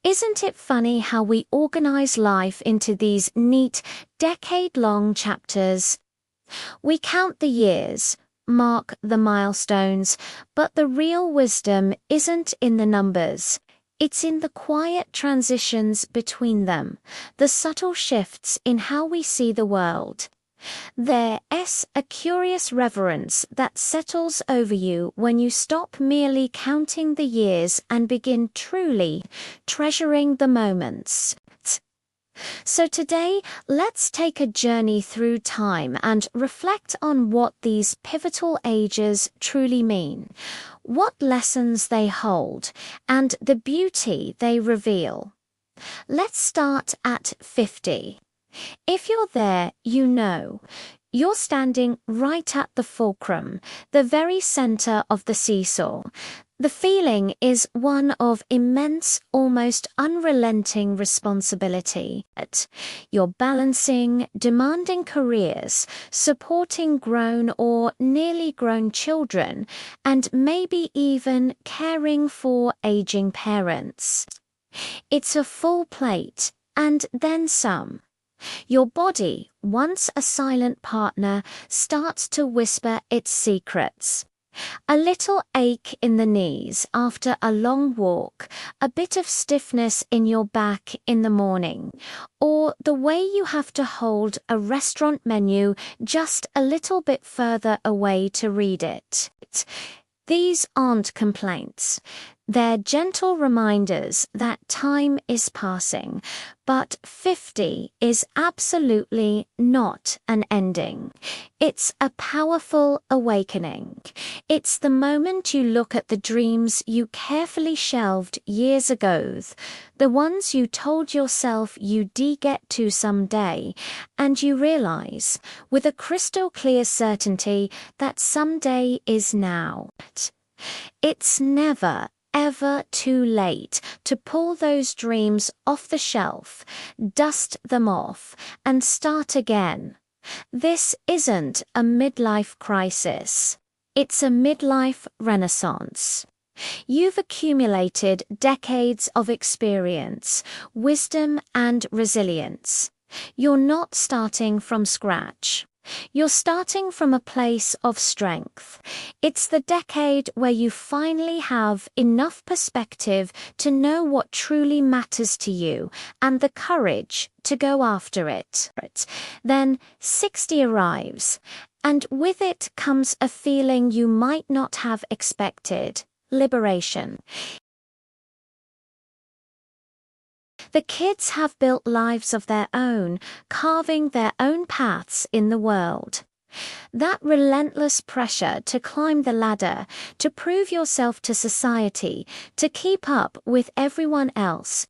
Isn't it funny how we organize life into these neat, decade-long chapters? We count the years, mark the milestones, but the real wisdom isn't in the numbers. It's in the quiet transitions between them, the subtle shifts in how we see the world. There's a curious reverence that settles over you when you stop merely counting the years and begin truly treasuring the moments. So today, let's take a journey through time and reflect on what these pivotal ages truly mean, what lessons they hold, and the beauty they reveal. Let's start at 50. If you're there, you know. You're standing right at the fulcrum, the very center of the seesaw. The feeling is one of immense, almost unrelenting responsibility. You're balancing demanding careers, supporting grown or nearly grown children, and maybe even caring for aging parents. It's a full plate, and then some. Your body, once a silent partner, starts to whisper its secrets. A little ache in the knees after a long walk, a bit of stiffness in your back in the morning, or the way you have to hold a restaurant menu just a little bit further away to read it. These aren't complaints. They're gentle reminders that time is passing, but 50 is absolutely not an ending. It's a powerful awakening. It's the moment you look at the dreams you carefully shelved years ago, the ones you told yourself you'd get to someday, and you realize, with a crystal clear certainty, that someday is now. It's never, ever too late to pull those dreams off the shelf, dust them off, and start again. This isn't a midlife crisis. It's a midlife renaissance. You've accumulated decades of experience, wisdom, and resilience. You're not starting from scratch. You're starting from a place of strength. It's the decade where you finally have enough perspective to know what truly matters to you and the courage to go after it. Then 60 arrives, and with it comes a feeling you might not have expected: liberation. The kids have built lives of their own, carving their own paths in the world. That relentless pressure to climb the ladder, to prove yourself to society, to keep up with everyone else,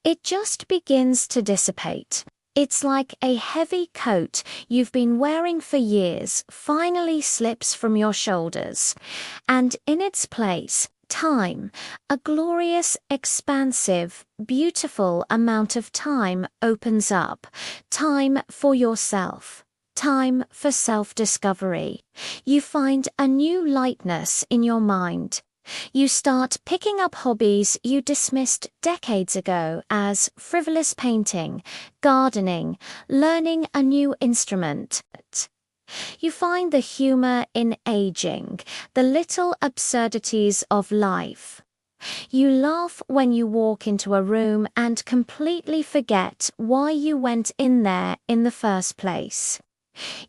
it just begins to dissipate. It's like a heavy coat you've been wearing for years finally slips from your shoulders, and in its place, time, a glorious, expansive, beautiful amount of time opens up. Time for yourself. Time for self-discovery. You find a new lightness in your mind. You start picking up hobbies you dismissed decades ago as frivolous: painting, gardening, learning a new instrument. You find the humor in aging, the little absurdities of life. You laugh when you walk into a room and completely forget why you went in there in the first place.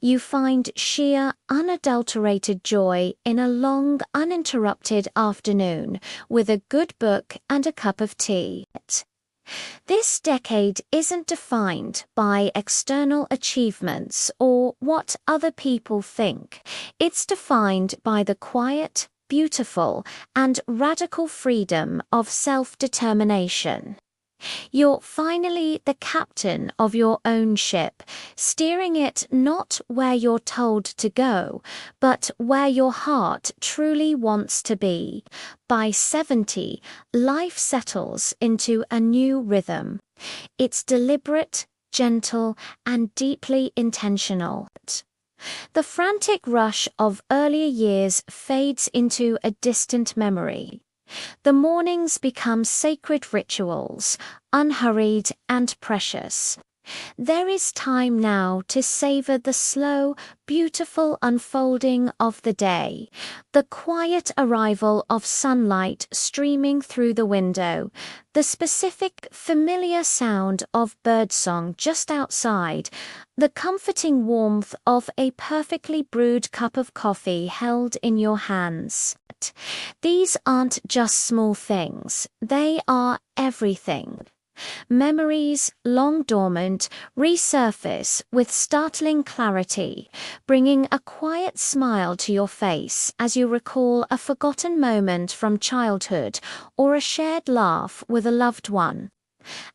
You find sheer, unadulterated joy in a long, uninterrupted afternoon with a good book and a cup of tea. This decade isn't defined by external achievements or what other people think. It's defined by the quiet, beautiful, and radical freedom of self-determination. You're finally the captain of your own ship, steering it not where you're told to go, but where your heart truly wants to be. By 70, life settles into a new rhythm. It's deliberate, gentle, and deeply intentional. The frantic rush of earlier years fades into a distant memory. The mornings become sacred rituals, unhurried and precious. There is time now to savor the slow, beautiful unfolding of the day, the quiet arrival of sunlight streaming through the window, the specific, familiar sound of birdsong just outside, the comforting warmth of a perfectly brewed cup of coffee held in your hands. These aren't just small things, they are everything. Memories, long dormant, resurface with startling clarity, bringing a quiet smile to your face as you recall a forgotten moment from childhood or a shared laugh with a loved one.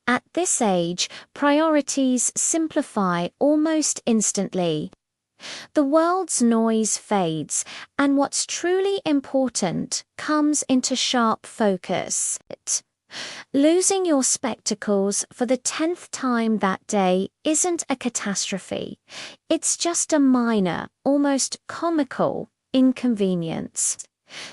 At this age, priorities simplify almost instantly. The world's noise fades, and what's truly important comes into sharp focus. Losing your spectacles for the 10th time that day isn't a catastrophe. It's just a minor, almost comical inconvenience.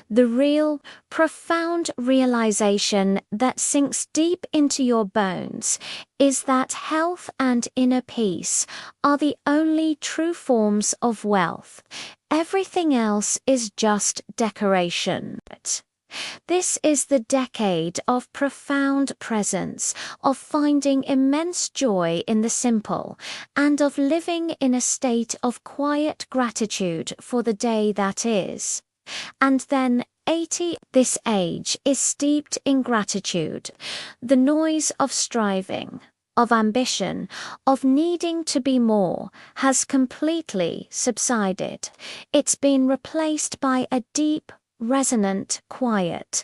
The real, profound realization that sinks deep into your bones is that health and inner peace are the only true forms of wealth. Everything else is just decoration. This is the decade of profound presence, of finding immense joy in the simple, and of living in a state of quiet gratitude for the day that is. And then 80, this age is steeped in gratitude, the noise of striving, of ambition, of needing to be more, has completely subsided. It's been replaced by a deep, resonant quiet.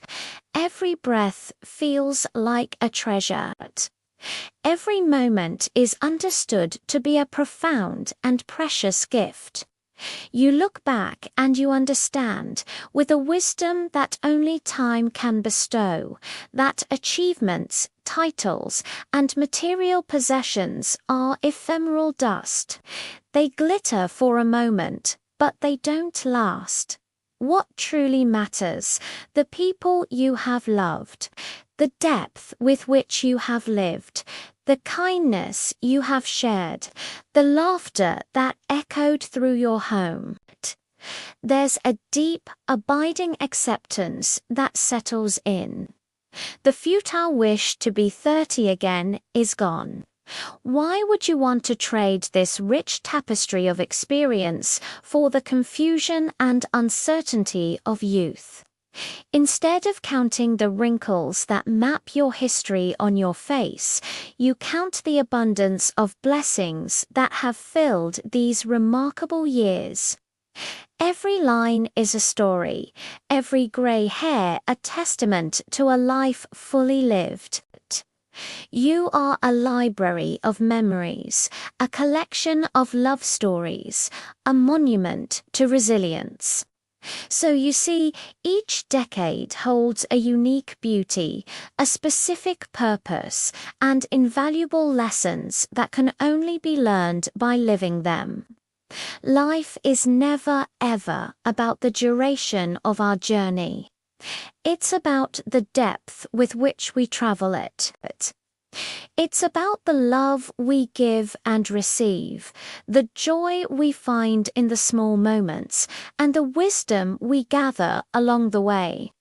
Every breath feels like a treasure. Every moment is understood to be a profound and precious gift. You look back and you understand, with a wisdom that only time can bestow, that achievements, titles, and material possessions are ephemeral dust. They glitter for a moment, but they don't last. What truly matters, the people you have loved, the depth with which you have lived, the kindness you have shared, the laughter that echoed through your home. There's a deep, abiding acceptance that settles in. The futile wish to be 30 again is gone. Why would you want to trade this rich tapestry of experience for the confusion and uncertainty of youth? Instead of counting the wrinkles that map your history on your face, you count the abundance of blessings that have filled these remarkable years. Every line is a story, every grey hair a testament to a life fully lived. You are a library of memories, a collection of love stories, a monument to resilience. So you see, each decade holds a unique beauty, a specific purpose, and invaluable lessons that can only be learned by living them. Life is never, ever about the duration of our journey. It's about the depth with which we travel it. It's about the love we give and receive, the joy we find in the small moments, and the wisdom we gather along the way.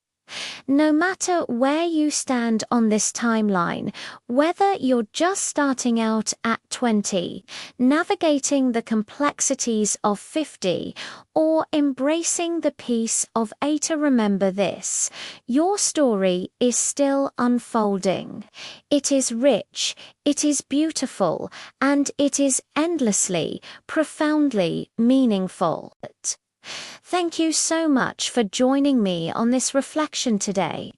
No matter where you stand on this timeline, whether you're just starting out at 20, navigating the complexities of 50, or embracing the peace of 80, remember this: your story is still unfolding. It is rich, it is beautiful, and it is endlessly, profoundly meaningful. Thank you so much for joining me on this reflection today.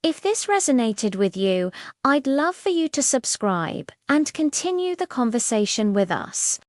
If this resonated with you, I'd love for you to subscribe and continue the conversation with us.